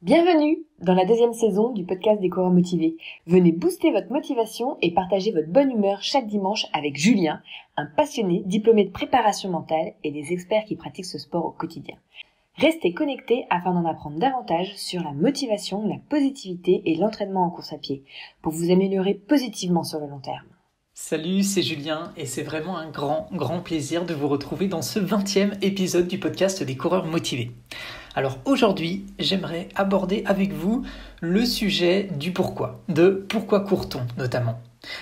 Bienvenue dans la deuxième saison du podcast des coureurs motivés. Venez booster votre motivation et partager votre bonne humeur chaque dimanche avec Julien, un passionné diplômé de préparation mentale et des experts qui pratiquent ce sport au quotidien. Restez connectés afin d'en apprendre davantage sur la motivation, la positivité et l'entraînement en course à pied pour vous améliorer positivement sur le long terme. Salut, c'est Julien et c'est vraiment un grand plaisir de vous retrouver dans ce 20e épisode du podcast des coureurs motivés. Alors aujourd'hui, j'aimerais aborder avec vous le sujet du pourquoi, de pourquoi court-on notamment.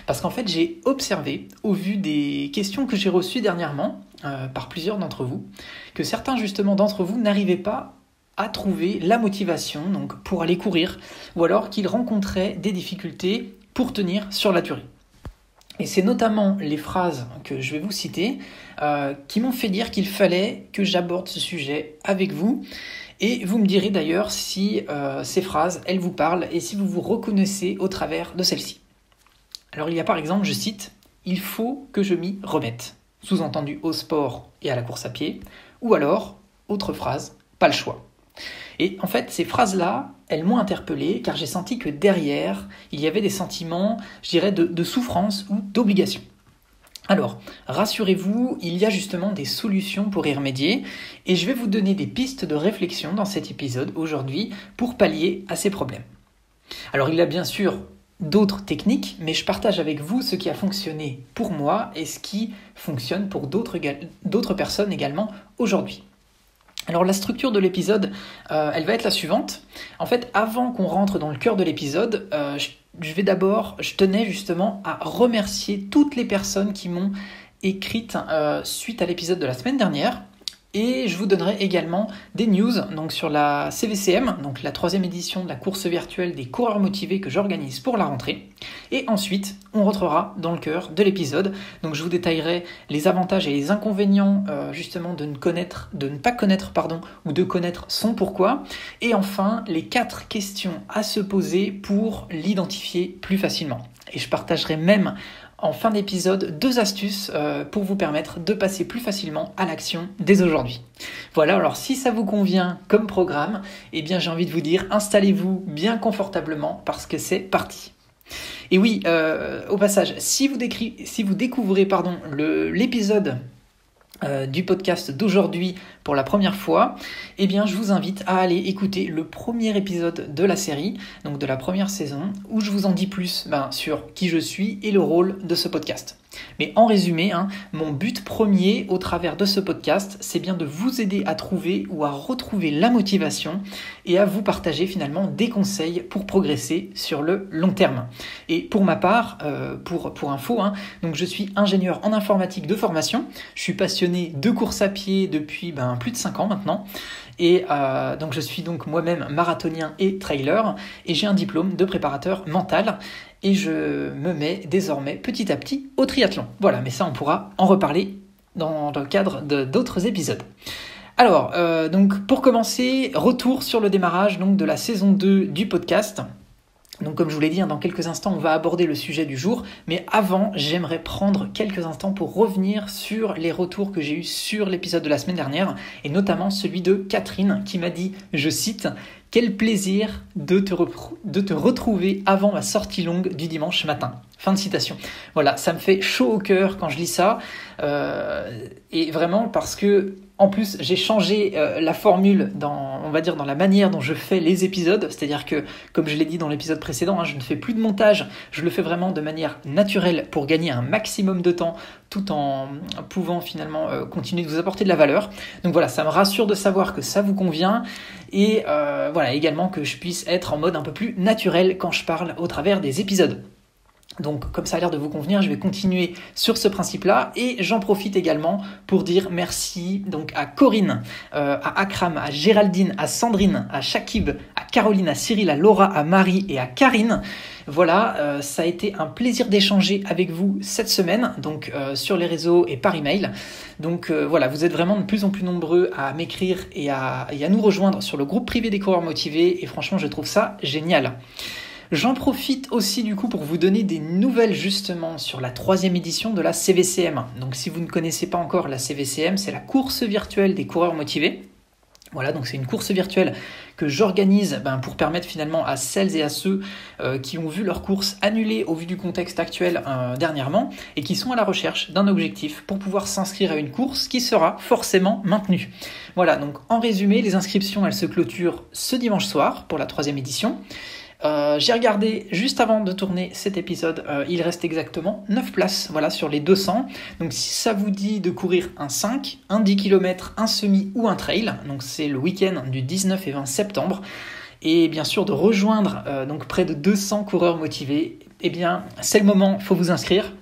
Parce qu'en fait, j'ai observé, au vu des questions que j'ai reçues dernièrement par plusieurs d'entre vous, que certains justement d'entre vous n'arrivaient pas à trouver la motivation donc pour aller courir, ou alors qu'ils rencontraient des difficultés pour tenir sur la durée. Et c'est notamment les phrases que je vais vous citer qui m'ont fait dire qu'il fallait que j'aborde ce sujet avec vous. Et vous me direz d'ailleurs si ces phrases, elles vous parlent et si vous vous reconnaissez au travers de celles-ci. Alors il y a par exemple, je cite, « Il faut que je m'y remette », sous-entendu au sport et à la course à pied, ou alors, autre phrase, « Pas le choix ». Et en fait, ces phrases-là, elles m'ont interpellé car j'ai senti que derrière, il y avait des sentiments, je dirais, de souffrance ou d'obligation. Alors, rassurez-vous, il y a justement des solutions pour y remédier et je vais vous donner des pistes de réflexion dans cet épisode aujourd'hui pour pallier à ces problèmes. Alors, il y a bien sûr d'autres techniques, mais je partage avec vous ce qui a fonctionné pour moi et ce qui fonctionne pour d'autres personnes également aujourd'hui. Alors la structure de l'épisode, elle va être la suivante. En fait, avant qu'on rentre dans le cœur de l'épisode, je tenais justement à remercier toutes les personnes qui m'ont écrite suite à l'épisode de la semaine dernière. Et je vous donnerai également des news donc sur la CVCM, donc la 3e édition de la course virtuelle des coureurs motivés que j'organise pour la rentrée. Et ensuite, on rentrera dans le cœur de l'épisode. Donc je vous détaillerai les avantages et les inconvénients justement de ne pas connaître ou de connaître son pourquoi. Et enfin, les 4 questions à se poser pour l'identifier plus facilement. Et je partagerai même en fin d'épisode 2 astuces pour vous permettre de passer plus facilement à l'action dès aujourd'hui. Voilà, alors si ça vous convient comme programme, eh bien j'ai envie de vous dire, installez-vous bien confortablement parce que c'est parti. Et oui, au passage, si vous découvrez l'épisode du podcast d'aujourd'hui pour la première fois, eh bien je vous invite à aller écouter le premier épisode de la série, donc de la première saison, où je vous en dis plus sur qui je suis et le rôle de ce podcast. Mais en résumé, mon but premier au travers de ce podcast, c'est bien de vous aider à trouver ou à retrouver la motivation et à vous partager finalement des conseils pour progresser sur le long terme. Et pour ma part, pour info, donc je suis ingénieur en informatique de formation, je suis passionné de course à pied depuis plus de 5 ans maintenant. Et donc je suis donc moi-même marathonien et trailer et j'ai un diplôme de préparateur mental et je me mets désormais petit à petit au triathlon. Voilà, mais ça on pourra en reparler dans le cadre d'autres épisodes. Alors, donc pour commencer, retour sur le démarrage donc, de la saison 2 du podcast. Donc comme je vous l'ai dit, dans quelques instants, on va aborder le sujet du jour. Mais avant, j'aimerais prendre quelques instants pour revenir sur les retours que j'ai eus sur l'épisode de la semaine dernière, et notamment celui de Catherine qui m'a dit, je cite, « Quel plaisir de te retrouver avant ma sortie longue du dimanche matin ». Fin de citation. Voilà, ça me fait chaud au cœur quand je lis ça. Et vraiment parce que en plus, j'ai changé la formule dans la manière dont je fais les épisodes. C'est-à-dire que, comme je l'ai dit dans l'épisode précédent, je ne fais plus de montage. Je le fais vraiment de manière naturelle pour gagner un maximum de temps tout en pouvant finalement continuer de vous apporter de la valeur. Donc voilà, ça me rassure de savoir que ça vous convient. Et voilà, également que je puisse être en mode un peu plus naturel quand je parle au travers des épisodes. Donc comme ça a l'air de vous convenir, je vais continuer sur ce principe-là et j'en profite également pour dire merci donc à Corinne, à Akram, à Géraldine, à Sandrine, à Shakib, à Caroline, à Cyril, à Laura, à Marie et à Karine. Voilà, ça a été un plaisir d'échanger avec vous cette semaine, donc sur les réseaux et par email. Donc voilà, vous êtes vraiment de plus en plus nombreux à m'écrire et à nous rejoindre sur le groupe privé des coureurs motivés et franchement je trouve ça génial. J'en profite aussi du coup pour vous donner des nouvelles justement sur la 3e édition de la CVCM. Donc si vous ne connaissez pas encore la CVCM, c'est la course virtuelle des coureurs motivés. Voilà, donc c'est une course virtuelle que j'organise pour permettre finalement à celles et à ceux qui ont vu leur course annulée au vu du contexte actuel dernièrement et qui sont à la recherche d'un objectif pour pouvoir s'inscrire à une course qui sera forcément maintenue. Voilà, donc en résumé, les inscriptions elles se clôturent ce dimanche soir pour la 3e édition. J'ai regardé juste avant de tourner cet épisode, il reste exactement 9 places sur les 200. Donc si ça vous dit de courir un 5, un 10 km, un semi ou un trail, donc c'est le week-end du 19 et 20 septembre, et bien sûr de rejoindre donc près de 200 coureurs motivés, eh bien c'est le moment, il faut vous inscrire.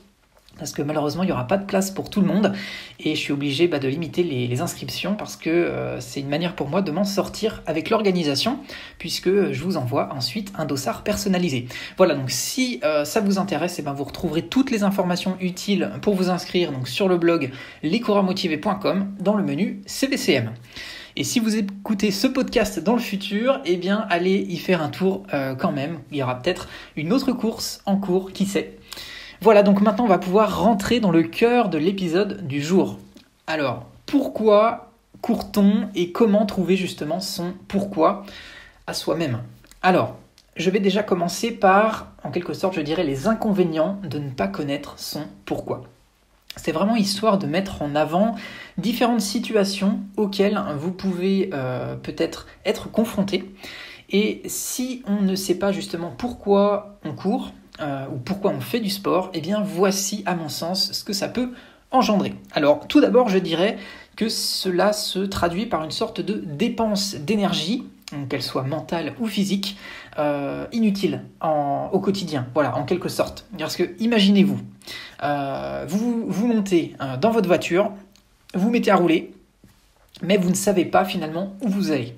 Parce que malheureusement, il n'y aura pas de place pour tout le monde et je suis obligé de limiter les inscriptions parce que c'est une manière pour moi de m'en sortir avec l'organisation puisque je vous envoie ensuite un dossard personnalisé. Voilà, donc si ça vous intéresse, vous retrouverez toutes les informations utiles pour vous inscrire donc sur le blog lescoureursmotivés.com dans le menu CVCM. Et si vous écoutez ce podcast dans le futur, allez y faire un tour quand même. Il y aura peut-être une autre course en cours, qui sait. Voilà, donc maintenant on va pouvoir rentrer dans le cœur de l'épisode du jour. Alors, pourquoi court-on et comment trouver justement son pourquoi à soi-même ? Alors, je vais déjà commencer par, en quelque sorte, je dirais les inconvénients de ne pas connaître son pourquoi. C'est vraiment histoire de mettre en avant différentes situations auxquelles vous pouvez peut-être être confronté. Et si on ne sait pas justement pourquoi on court, ou pourquoi on fait du sport, voici à mon sens ce que ça peut engendrer. Alors tout d'abord je dirais que cela se traduit par une sorte de dépense d'énergie, qu'elle soit mentale ou physique, inutile au quotidien, en quelque sorte. Parce que imaginez-vous, vous montez dans votre voiture, vous mettez à rouler, mais vous ne savez pas finalement où vous allez.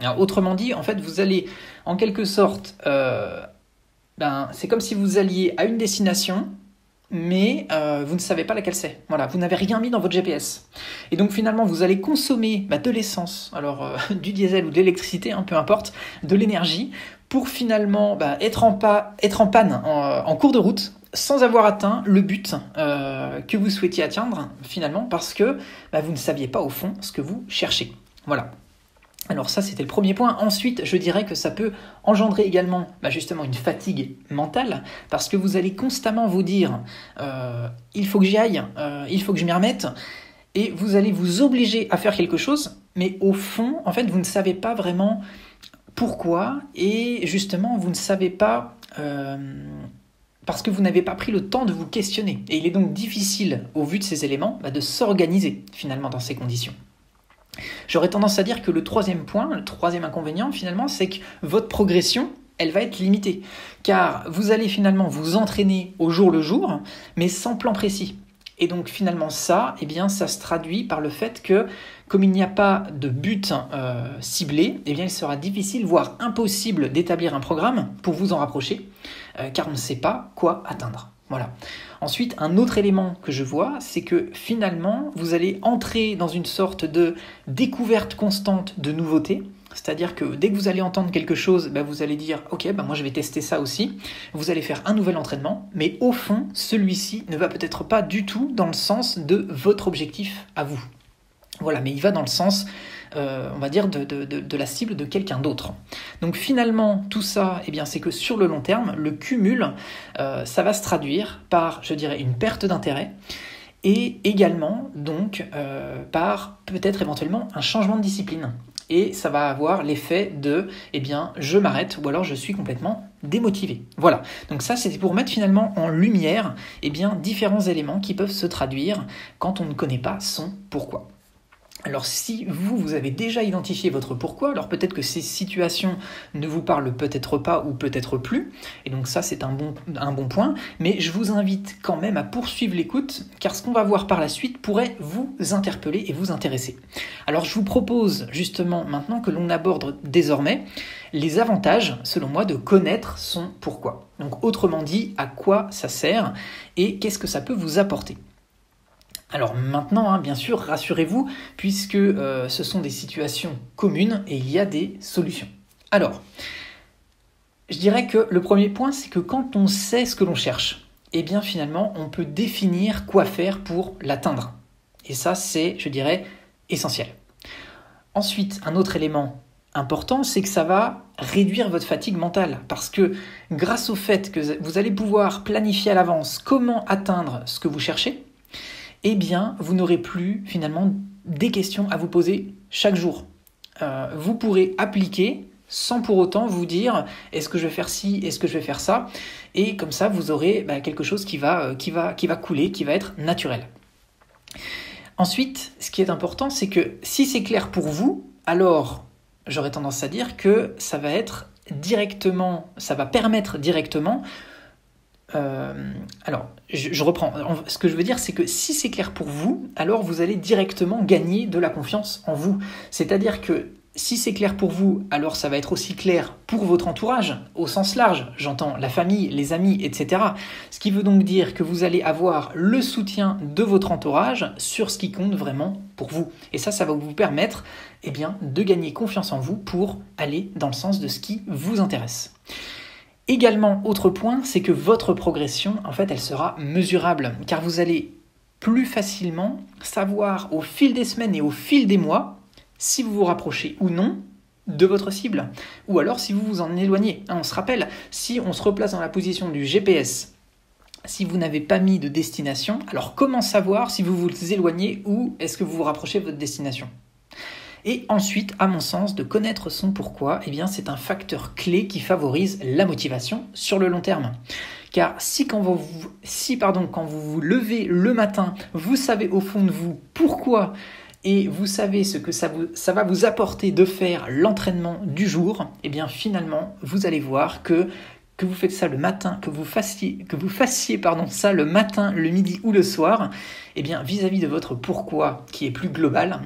Alors, autrement dit, en fait, vous allez en quelque sorte... c'est comme si vous alliez à une destination, mais vous ne savez pas laquelle c'est. Voilà, vous n'avez rien mis dans votre GPS. Et donc finalement, vous allez consommer de l'essence, alors du diesel ou de l'électricité, peu importe, de l'énergie, pour finalement être en panne en cours de route, sans avoir atteint le but que vous souhaitiez atteindre, finalement, parce que vous ne saviez pas au fond ce que vous cherchez. Voilà. Alors ça, c'était le premier point. Ensuite, je dirais que ça peut engendrer également justement une fatigue mentale, parce que vous allez constamment vous dire il faut que j'y aille, il faut que je m'y remette, et vous allez vous obliger à faire quelque chose, mais au fond, en fait, vous ne savez pas vraiment pourquoi, et justement, vous ne savez pas... parce que vous n'avez pas pris le temps de vous questionner. Et il est donc difficile, au vu de ces éléments, de s'organiser finalement dans ces conditions. J'aurais tendance à dire que le troisième point, le troisième inconvénient finalement, c'est que votre progression, elle va être limitée. Car vous allez finalement vous entraîner au jour le jour, mais sans plan précis. Et donc finalement ça, ça se traduit par le fait que, comme il n'y a pas de but ciblé, il sera difficile, voire impossible d'établir un programme pour vous en rapprocher, car on ne sait pas quoi atteindre. Voilà. Ensuite, un autre élément que je vois, c'est que finalement, vous allez entrer dans une sorte de découverte constante de nouveautés. C'est-à-dire que dès que vous allez entendre quelque chose, vous allez dire « Ok, moi je vais tester ça aussi ». Vous allez faire un nouvel entraînement, mais au fond, celui-ci ne va peut-être pas du tout dans le sens de votre objectif à vous. Voilà, mais il va dans le sens... on va dire, de la cible de quelqu'un d'autre. Donc finalement, tout ça, c'est que sur le long terme, le cumul, ça va se traduire par, je dirais, une perte d'intérêt et également, donc, par peut-être éventuellement un changement de discipline. Et ça va avoir l'effet de, je m'arrête ou alors je suis complètement démotivé. Voilà, donc ça c'était pour mettre finalement en lumière différents éléments qui peuvent se traduire quand on ne connaît pas son pourquoi. Alors si vous avez déjà identifié votre pourquoi, alors peut-être que ces situations ne vous parlent peut-être pas ou peut-être plus, et donc ça c'est un bon point, mais je vous invite quand même à poursuivre l'écoute, car ce qu'on va voir par la suite pourrait vous interpeller et vous intéresser. Alors je vous propose justement maintenant que l'on aborde désormais les avantages, selon moi, de connaître son pourquoi. Donc autrement dit, à quoi ça sert et qu'est-ce que ça peut vous apporter. Alors maintenant, bien sûr, rassurez-vous, puisque ce sont des situations communes et il y a des solutions. Alors, je dirais que le premier point, c'est que quand on sait ce que l'on cherche, finalement, on peut définir quoi faire pour l'atteindre. Et ça, c'est, je dirais, essentiel. Ensuite, un autre élément important, c'est que ça va réduire votre fatigue mentale parce que grâce au fait que vous allez pouvoir planifier à l'avance comment atteindre ce que vous cherchez, eh bien, vous n'aurez plus finalement des questions à vous poser chaque jour. Vous pourrez appliquer sans pour autant vous dire est-ce que je vais faire ci, est-ce que je vais faire ça, et comme ça vous aurez quelque chose qui va couler, qui va être naturel. Ensuite, ce qui est important, c'est que si c'est clair pour vous, alors j'aurais tendance à dire que ça va permettre directement. Je reprends. Ce que je veux dire, c'est que si c'est clair pour vous, alors vous allez directement gagner de la confiance en vous. C'est-à-dire que si c'est clair pour vous, alors ça va être aussi clair pour votre entourage, au sens large. J'entends la famille, les amis, etc. Ce qui veut donc dire que vous allez avoir le soutien de votre entourage sur ce qui compte vraiment pour vous. Et ça va vous permettre de gagner confiance en vous pour aller dans le sens de ce qui vous intéresse. Également, autre point, c'est que votre progression, en fait, elle sera mesurable, car vous allez plus facilement savoir au fil des semaines et au fil des mois si vous vous rapprochez ou non de votre cible, ou alors si vous vous en éloignez. On se rappelle, si on se replace dans la position du GPS, si vous n'avez pas mis de destination, alors comment savoir si vous vous éloignez ou est-ce que vous vous rapprochez de votre destination ? Et ensuite, à mon sens, de connaître son pourquoi, c'est un facteur clé qui favorise la motivation sur le long terme. Car quand vous vous levez le matin, vous savez au fond de vous pourquoi et vous savez ce que ça va vous apporter de faire l'entraînement du jour, finalement, vous allez voir que vous faites ça le matin, que vous fassiez ça le matin, le midi ou le soir, vis-à-vis de votre pourquoi qui est plus global,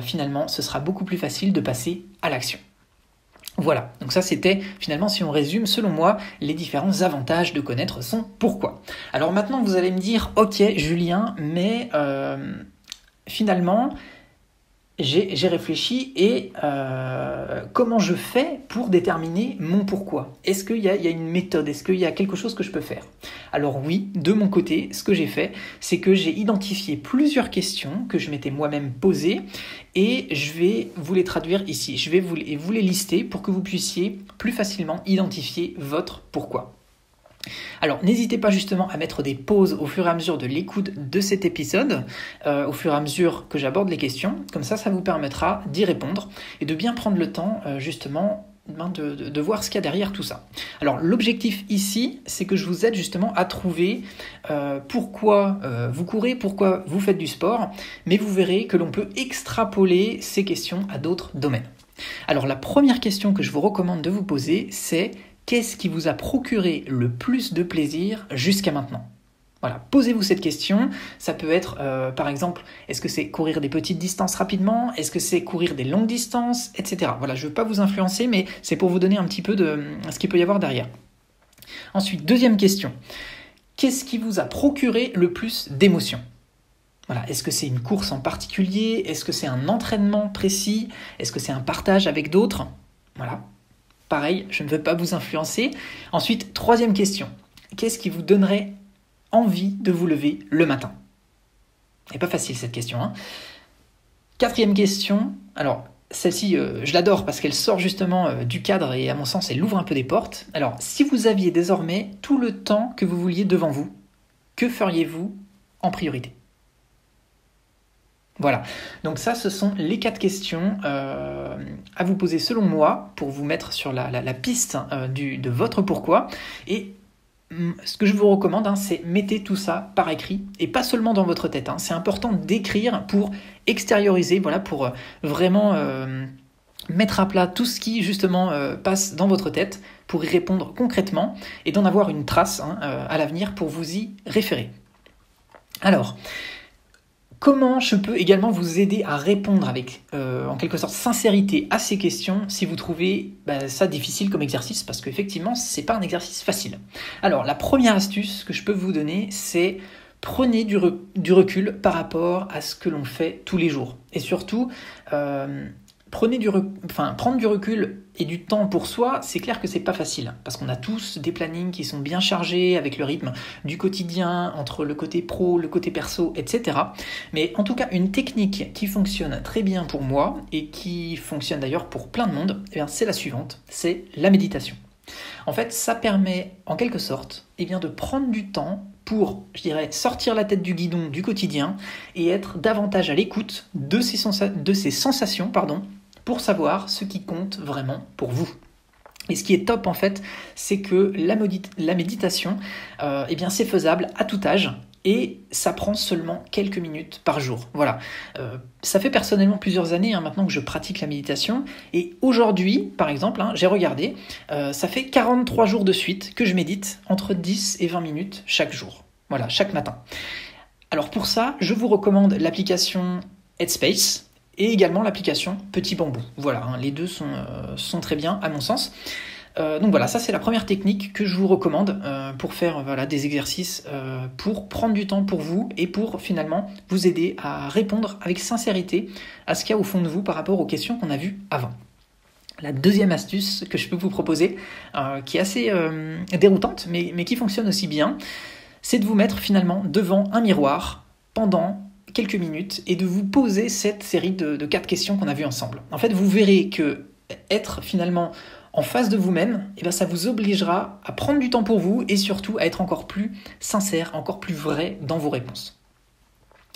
finalement, ce sera beaucoup plus facile de passer à l'action. Voilà, donc ça c'était finalement, si on résume, selon moi, les différents avantages de connaître son pourquoi. Alors maintenant, vous allez me dire, ok Julien, mais finalement, j'ai réfléchi et comment je fais pour déterminer mon pourquoi ? Est-ce qu'il y a une méthode ? Est-ce qu'il y a quelque chose que je peux faire ? Alors oui, de mon côté, ce que j'ai fait, c'est que j'ai identifié plusieurs questions que je m'étais moi-même posées et je vais vous les traduire ici. Je vais vous les lister pour que vous puissiez plus facilement identifier votre pourquoi. Alors, n'hésitez pas justement à mettre des pauses au fur et à mesure de l'écoute de cet épisode, au fur et à mesure que j'aborde les questions. Comme ça vous permettra d'y répondre et de bien prendre le temps justement de voir ce qu'il y a derrière tout ça. Alors, l'objectif ici, c'est que je vous aide justement à trouver pourquoi vous courez, pourquoi vous faites du sport, mais vous verrez que l'on peut extrapoler ces questions à d'autres domaines. Alors, la première question que je vous recommande de vous poser, c'est: qu'est-ce qui vous a procuré le plus de plaisir jusqu'à maintenant ? Voilà, posez-vous cette question. Ça peut être, par exemple, est-ce que c'est courir des petites distances rapidement ? Est-ce que c'est courir des longues distances ? Etc. Voilà, je ne veux pas vous influencer, mais c'est pour vous donner un petit peu de ce qu'il peut y avoir derrière. Ensuite, deuxième question. Qu'est-ce qui vous a procuré le plus d'émotions ? Voilà, est-ce que c'est une course en particulier ? Est-ce que c'est un entraînement précis ? Est-ce que c'est un partage avec d'autres ? Voilà. Pareil, je ne veux pas vous influencer. Ensuite, troisième question. Qu'est-ce qui vous donnerait envie de vous lever le matin ? C'est pas facile cette question, hein. Quatrième question. Alors, celle-ci, je l'adore parce qu'elle sort justement du cadre et à mon sens, elle ouvre un peu des portes. Alors, si vous aviez désormais tout le temps que vous vouliez devant vous, que feriez-vous en priorité ? Voilà, donc ça, ce sont les 4 questions à vous poser selon moi pour vous mettre sur la piste de votre pourquoi. Et ce que je vous recommande, c'est mettez tout ça par écrit et pas seulement dans votre tête. C'est important d'écrire pour extérioriser, voilà, pour vraiment mettre à plat tout ce qui justement passe dans votre tête pour y répondre concrètement et d'en avoir une trace à l'avenir pour vous y référer. Alors, comment je peux également vous aider à répondre avec, en quelque sorte, sincérité à ces questions si vous trouvez ça difficile comme exercice, parce qu'effectivement, c'est pas un exercice facile. Alors, la première astuce que je peux vous donner, c'est prenez du recul par rapport à ce que l'on fait tous les jours. Et surtout, prendre du recul et du temps pour soi, c'est clair que c'est pas facile, parce qu'on a tous des plannings qui sont bien chargés avec le rythme du quotidien, entre le côté pro, le côté perso, etc. Mais en tout cas, une technique qui fonctionne très bien pour moi, et qui fonctionne d'ailleurs pour plein de monde, c'est la suivante, c'est la méditation. En fait, ça permet en quelque sorte de prendre du temps pour, sortir la tête du guidon du quotidien et être davantage à l'écoute de ces sensations, pour savoir ce qui compte vraiment pour vous. Et ce qui est top en fait, c'est que la méditation, c'est faisable à tout âge. Et ça prend seulement quelques minutes par jour. Voilà. Ça fait personnellement plusieurs années maintenant que je pratique la méditation. Et aujourd'hui, par exemple, j'ai regardé, ça fait 43 jours de suite que je médite entre 10 et 20 minutes chaque jour. Voilà, chaque matin. Alors pour ça, je vous recommande l'application Headspace et également l'application Petit Bambou. Voilà, les deux sont très bien à mon sens. Donc voilà, ça c'est la première technique que je vous recommande pour faire des exercices pour prendre du temps pour vous et pour finalement vous aider à répondre avec sincérité à ce qu'il y a au fond de vous par rapport aux questions qu'on a vues avant. La deuxième astuce que je peux vous proposer, qui est assez déroutante mais qui fonctionne aussi bien, c'est de vous mettre finalement devant un miroir pendant quelques minutes et de vous poser cette série de 4 questions qu'on a vues ensemble. En fait, vous verrez que être finalement en face de vous-même, ça vous obligera à prendre du temps pour vous et surtout à être encore plus sincère, encore plus vrai dans vos réponses.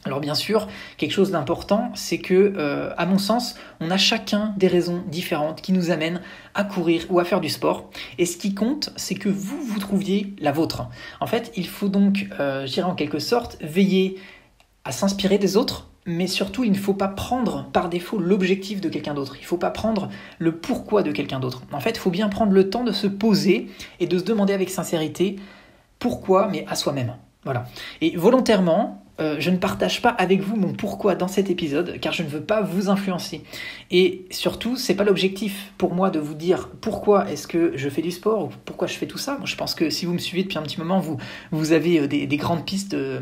Alors bien sûr, quelque chose d'important, c'est que, à mon sens, on a chacun des raisons différentes qui nous amènent à courir ou à faire du sport. Et ce qui compte, c'est que vous trouviez la vôtre. En fait, il faut donc, en quelque sorte, veiller à s'inspirer des autres, mais surtout, il ne faut pas prendre par défaut l'objectif de quelqu'un d'autre. Il ne faut pas prendre le pourquoi de quelqu'un d'autre. En fait, il faut bien prendre le temps de se poser et de se demander avec sincérité pourquoi, mais à soi-même. Voilà. Et volontairement, je ne partage pas avec vous mon pourquoi dans cet épisode, car je ne veux pas vous influencer. Et surtout, c'est pas l'objectif pour moi de vous dire pourquoi est-ce que je fais du sport ou pourquoi je fais tout ça. Moi, je pense que si vous me suivez depuis un petit moment, vous avez des grandes pistes de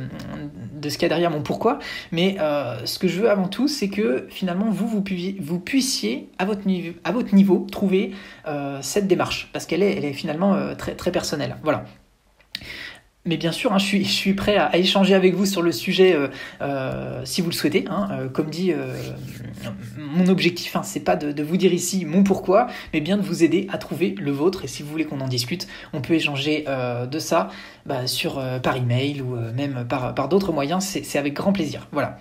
ce qu'il y a derrière mon pourquoi. Mais ce que je veux avant tout, c'est que finalement, vous puissiez à votre niveau, trouver cette démarche, parce qu'elle est finalement très, très personnelle. Voilà. Mais bien sûr, je suis prêt à échanger avec vous sur le sujet si vous le souhaitez. Comme dit, mon objectif, c'est pas de vous dire ici mon pourquoi, mais bien de vous aider à trouver le vôtre. Et si vous voulez qu'on en discute, on peut échanger de ça par email ou même par d'autres moyens. C'est avec grand plaisir. Voilà.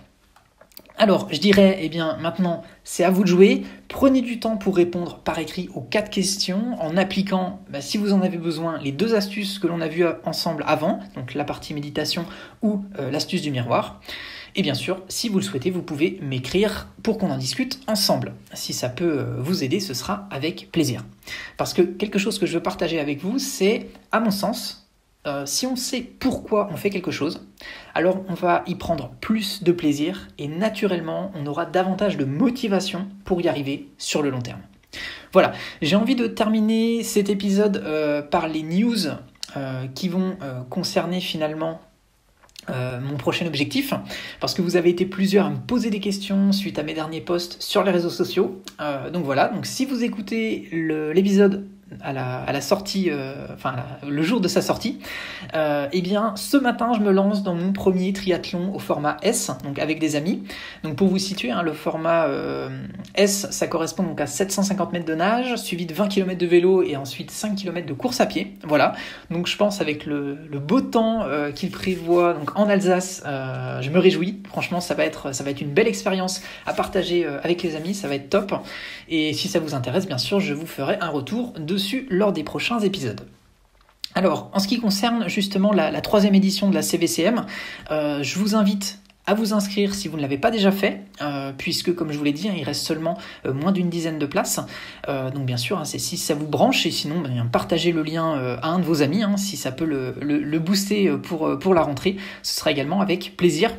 Alors, je dirais, maintenant, c'est à vous de jouer. Prenez du temps pour répondre par écrit aux 4 questions en appliquant, si vous en avez besoin, les 2 astuces que l'on a vues ensemble avant, donc la partie méditation ou l'astuce du miroir. Et bien sûr, si vous le souhaitez, vous pouvez m'écrire pour qu'on en discute ensemble. Si ça peut vous aider, ce sera avec plaisir. Parce que quelque chose que je veux partager avec vous, c'est, à mon sens, si on sait pourquoi on fait quelque chose, alors on va y prendre plus de plaisir et naturellement on aura davantage de motivation pour y arriver sur le long terme. Voilà, j'ai envie de terminer cet épisode par les news qui vont concerner finalement mon prochain objectif, parce que vous avez été plusieurs à me poser des questions suite à mes derniers posts sur les réseaux sociaux. Donc voilà, donc si vous écoutez l'épisode à la sortie, le jour de sa sortie, ce matin je me lance dans mon premier triathlon au format S, donc avec des amis. Donc pour vous situer, le format S, ça correspond donc à 750 mètres de nage, suivi de 20 km de vélo et ensuite 5 km de course à pied. Voilà, donc je pense avec le beau temps qu'il prévoit donc en Alsace, je me réjouis. Franchement, ça va être une belle expérience à partager avec les amis, ça va être top. Et si ça vous intéresse, bien sûr, je vous ferai un retour dessus lors des prochains épisodes. Alors, en ce qui concerne justement la 3e édition de la CVCM, je vous invite à vous inscrire si vous ne l'avez pas déjà fait, puisque comme je vous l'ai dit, il reste seulement moins d'une dizaine de places. Donc bien sûr, c'est si ça vous branche, et sinon partagez le lien à un de vos amis, si ça peut le booster pour la rentrée, ce sera également avec plaisir.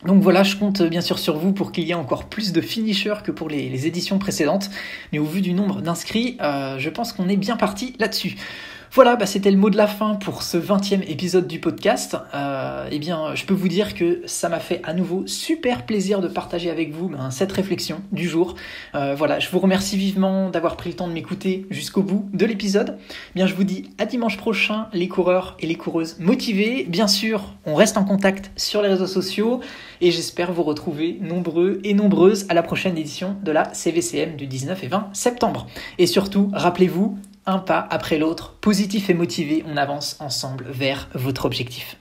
Donc voilà, je compte bien sûr sur vous pour qu'il y ait encore plus de finishers que pour les éditions précédentes, mais au vu du nombre d'inscrits, je pense qu'on est bien parti là-dessus. Voilà, c'était le mot de la fin pour ce 20e épisode du podcast. Je peux vous dire que ça m'a fait à nouveau super plaisir de partager avec vous cette réflexion du jour. Je vous remercie vivement d'avoir pris le temps de m'écouter jusqu'au bout de l'épisode. Je vous dis à dimanche prochain, les coureurs et les coureuses motivés. Bien sûr, on reste en contact sur les réseaux sociaux et j'espère vous retrouver nombreux et nombreuses à la prochaine édition de la CVCM du 19 et 20 septembre. Et surtout, rappelez-vous, un pas après l'autre, positif et motivé, on avance ensemble vers votre objectif.